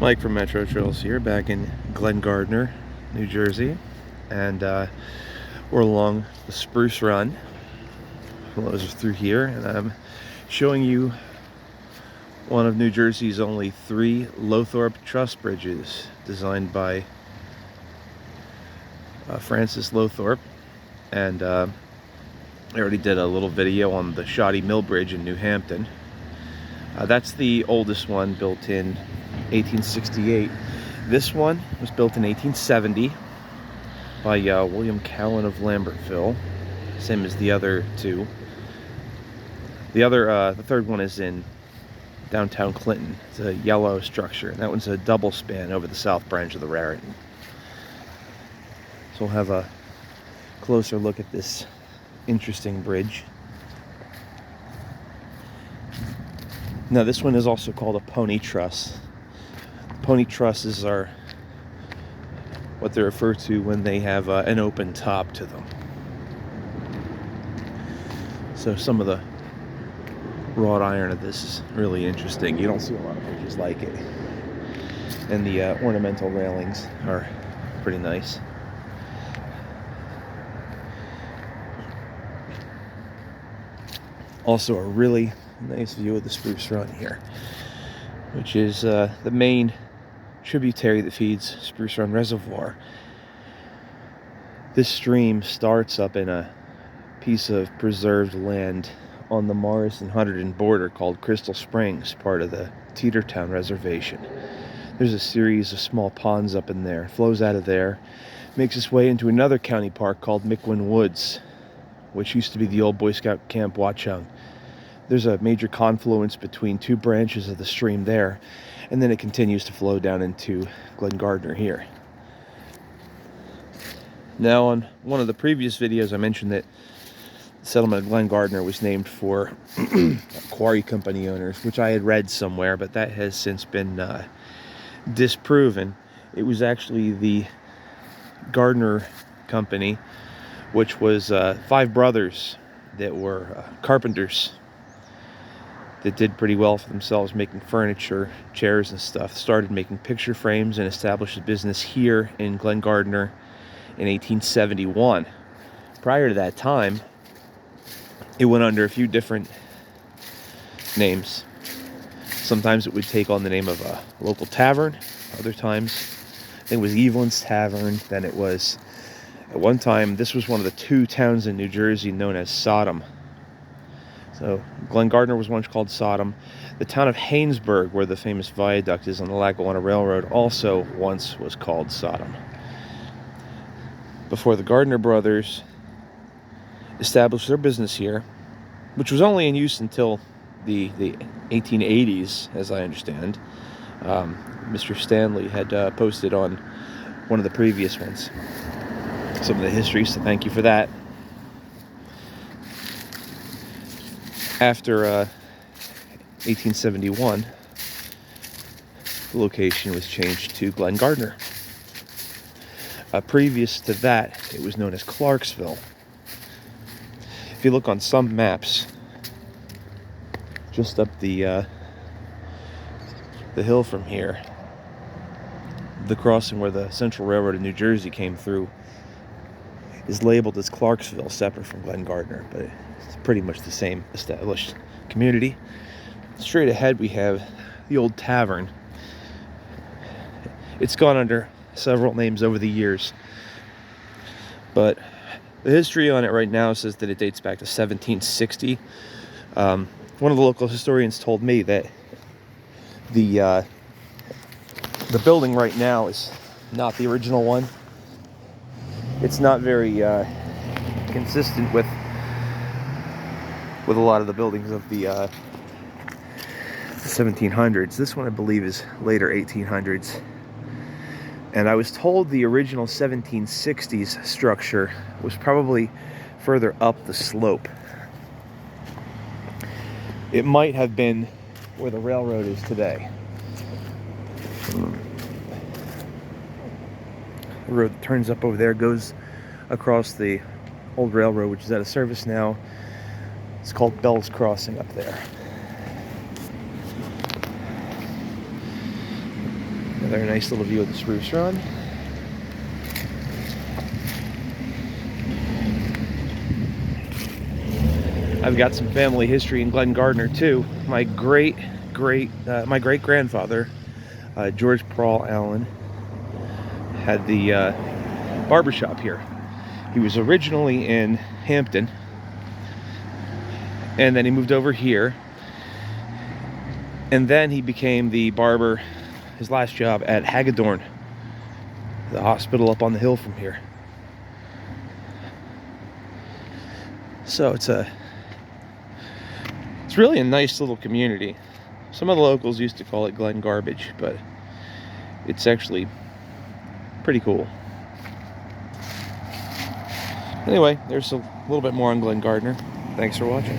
Mike from Metro Trails here, back in Glen Gardner, New Jersey, and we're along the Spruce Run. Flows through here, and I'm showing you one of New Jersey's only 3 Lowthorp truss bridges, designed by Francis Lowthorp. And I already did a little video on the Shoddy Mill Bridge in New Hampton. That's the oldest one, built in 1868. This one was built in 1870 by William Cowan of Lambertville, same as the other two. The third one is in downtown Clinton. It's a yellow structure, and that one's a double span over the south branch of the Raritan. So we'll have a closer look at this interesting bridge. Now, this one is also called a pony truss. Pony trusses are what they refer to when they have an open top to them. So some of the wrought iron of this is really interesting. You don't see a lot of bridges like it. And the ornamental railings are pretty nice. Also a really nice view of the Spruce Run here, which is the main tributary that feeds Spruce Run Reservoir. This stream starts up in a piece of preserved land on the Morris and Hunterdon border called Crystal Springs, part of the Teetertown Reservation. There's a series of small ponds up in there. It flows out of there, makes its way into another county park called Miquon Woods, which used to be the old Boy Scout Camp Watchung. There's a major confluence between 2 branches of the stream there, and then it continues to flow down into Glen Gardner here. Now, on one of the previous videos, I mentioned that the settlement of Glen Gardner was named for quarry company owners, which I had read somewhere, but that has since been disproven. It was actually the Gardner Company, which was 5 brothers that were carpenters that did pretty well for themselves, making furniture, chairs and stuff. Started making picture frames and established a business here in Glen Gardner in 1871. Prior to that time, it went under a few different names. Sometimes it would take on the name of a local tavern. Other times, I think it was Evelyn's Tavern. Then it was, at one time, this was one of the 2 towns in New Jersey known as Sodom. So Glen Gardner was once called Sodom. The town of Haynesburg, where the famous viaduct is on the Lackawanna Railroad, also once was called Sodom. Before the Gardner brothers established their business here, which was only in use until the 1880s, as I understand. Mr. Stanley had posted on one of the previous ones some of the history, so thank you for that. After 1871, the location was changed to Glen Gardner. Previous to that, it was known as Clarksville. If you look on some maps, just up the hill from here, the crossing where the Central Railroad of New Jersey came through is labeled as Clarksville, separate from Glen Gardner, but it's pretty much the same established community. Straight ahead we have the old tavern. It's gone under several names over the years, but the history on it right now says that it dates back to 1760. One of the local historians told me that the building right now is not the original one. It's not very consistent with a lot of the buildings of the 1700s. This one, I believe, is later 1800s. And I was told the original 1760s structure was probably further up the slope. It might have been where the railroad is today. The road that turns up over there goes across the old railroad, which is out of service now. It's called Bell's Crossing up there. Another nice little view of the Spruce Run. I've got some family history in Glen Gardner too. My great grandfather, George Paul Allen, had the barbershop here. He was originally in Hampton, and then he moved over here, and then he became the barber, his last job, at Hagedorn, the hospital up on the hill from here. So it's really a nice little community. Some of the locals used to call it Glen Garbage, but it's actually pretty cool. Anyway, there's a little bit more on Glen Gardner. Thanks for watching.